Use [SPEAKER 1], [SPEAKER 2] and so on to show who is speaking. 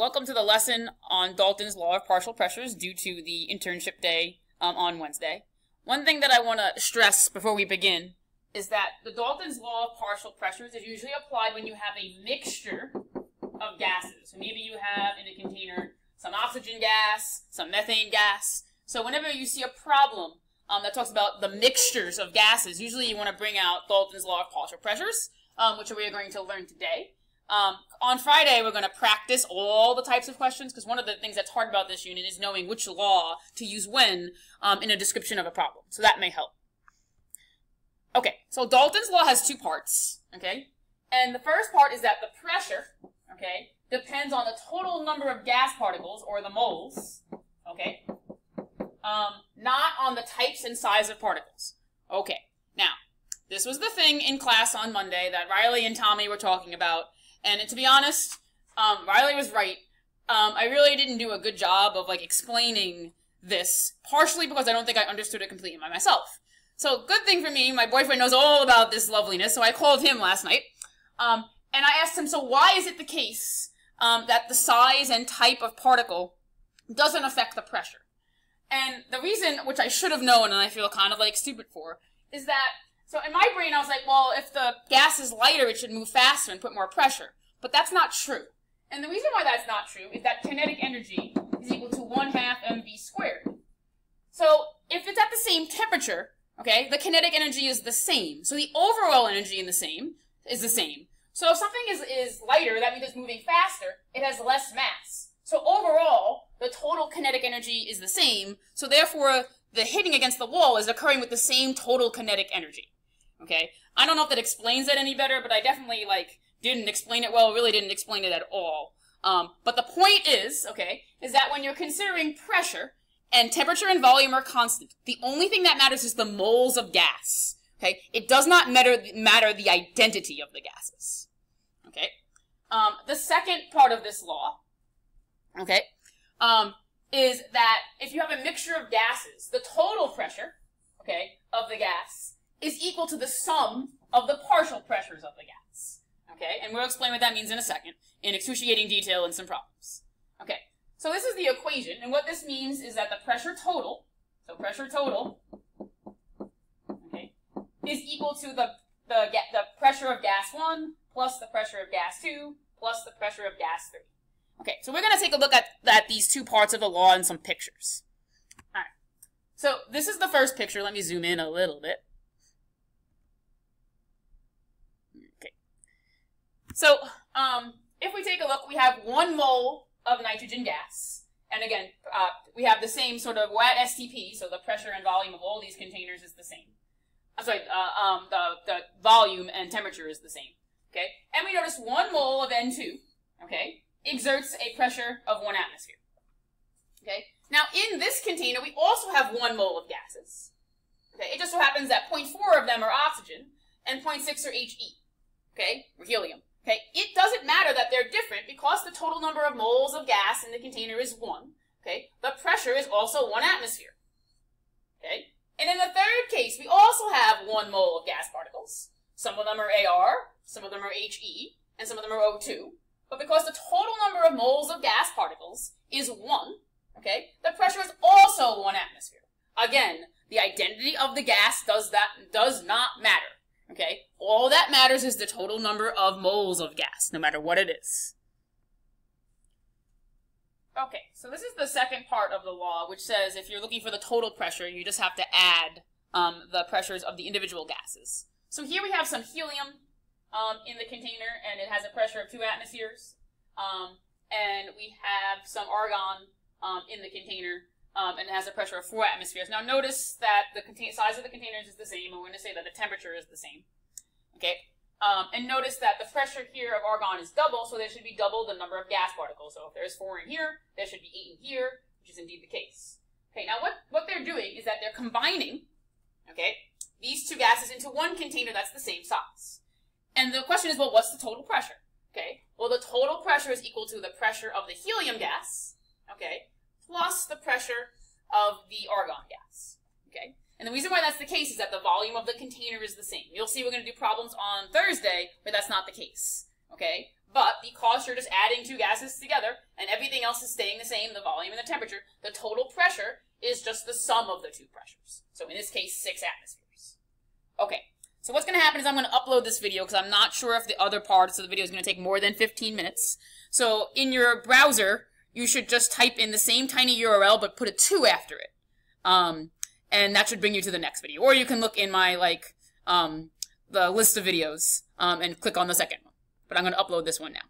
[SPEAKER 1] welcome to the lesson on Dalton's law of partial pressures due to the internship day on Wednesday. One thing that I want to stress before we begin is that the Dalton's law of partial pressures is usually applied when you have a mixture of gases. So maybe you have in a container some oxygen gas, some methane gas. So whenever you see a problem that talks about the mixtures of gases, usually you want to bring out Dalton's law of partial pressures, which we are going to learn today. On Friday, we're going to practice all the types of questions, because one of the things that's hard about this unit is knowing which law to use when in a description of a problem. So that may help. Okay, so Dalton's law has two parts, okay? And the first part is that the pressure, okay, depends on the total number of gas particles, or the moles, okay, not on the types and size of particles. Okay, now, this was the thing in class on Monday that Riley and Tommy were talking about. And to be honest, Riley was right. I really didn't do a good job of explaining this, partially because I don't think I understood it completely by myself. So good thing for me, my boyfriend knows all about this loveliness, so I called him last night. And I asked him, so why is it the case that the size and type of particle doesn't affect the pressure? And the reason, which I should have known and I feel kind of stupid for, is that so in my brain, I was like, well, if the gas is lighter, it should move faster and put more pressure. But that's not true. And the reason why that's not true is that kinetic energy is equal to 1/2 mv squared. So if it's at the same temperature, okay, the kinetic energy is the same. So the overall energy is the same. So if something is lighter, that means it's moving faster. It has less mass. So overall, the total kinetic energy is the same. So therefore, the hitting against the wall is occurring with the same total kinetic energy. Okay, I don't know if that explains it any better, but I definitely, didn't explain it well, really didn't explain it at all. But the point is, okay, is that when you're considering pressure and temperature and volume are constant, the only thing that matters is the moles of gas, okay? It does not matter the identity of the gases, okay? The second part of this law, okay, is that if you have a mixture of gases, the total pressure, okay, of the gas is equal to the sum of the partial pressures of the gas. Okay, and we'll explain what that means in a second, in excruciating detail in some problems. Okay, so this is the equation, and what this means is that the pressure total, okay, is equal to the pressure of gas 1 plus the pressure of gas 2 plus the pressure of gas 3. Okay, so we're going to take a look at these two parts of the law in some pictures. All right, so this is the first picture. Let me zoom in a little bit. So, if we take a look, we have 1 mole of nitrogen gas. And again, we have the same sort of, we're at STP, so the pressure and volume of all these containers is the same. I'm sorry, the volume and temperature is the same. Okay? And we notice 1 mole of N2, okay, exerts a pressure of 1 atmosphere. Okay? Now, in this container, we also have 1 mole of gases. Okay? It just so happens that 0.4 of them are oxygen, and 0.6 are He. Okay? Or helium. Okay, it doesn't matter that they're different because the total number of moles of gas in the container is 1. Okay, the pressure is also 1 atmosphere. Okay, and in the third case, we also have 1 mole of gas particles. Some of them are Ar, some of them are He, and some of them are O2. But because the total number of moles of gas particles is 1, okay, the pressure is also 1 atmosphere. Again, the identity of the gas does not matter. Okay, all that matters is the total number of moles of gas, no matter what it is. Okay, so this is the second part of the law, which says if you're looking for the total pressure, you just have to add the pressures of the individual gases. So here we have some helium in the container, and it has a pressure of 2 atmospheres. And we have some argon in the container, and it has a pressure of 4 atmospheres. Now notice that the size of the containers is the same, and we're going to say that the temperature is the same. Okay, and notice that the pressure here of argon is double, so there should be double the number of gas particles. So if there's 4 in here, there should be 8 in here, which is indeed the case. Okay, now what they're doing is that they're combining, okay, these two gases into one container that's the same size. And the question is, well, what's the total pressure? Okay, well, the total pressure is equal to the pressure of the helium gas, okay, plus the pressure of the argon gas, okay? And the reason why that's the case is that the volume of the container is the same. You'll see we're going to do problems on Thursday where that's not the case, okay? But because you're just adding two gases together and everything else is staying the same, the volume and the temperature, the total pressure is just the sum of the two pressures. So in this case, 6 atmospheres. Okay, so what's going to happen is I'm going to upload this video because I'm not sure if the other parts of the video is going to take more than 15 minutes. So in your browser, you should just type in the same tiny URL but put a 2 after it. And that should bring you to the next video. Or you can look in my, the list of videos and click on the second one. But I'm going to upload this one now.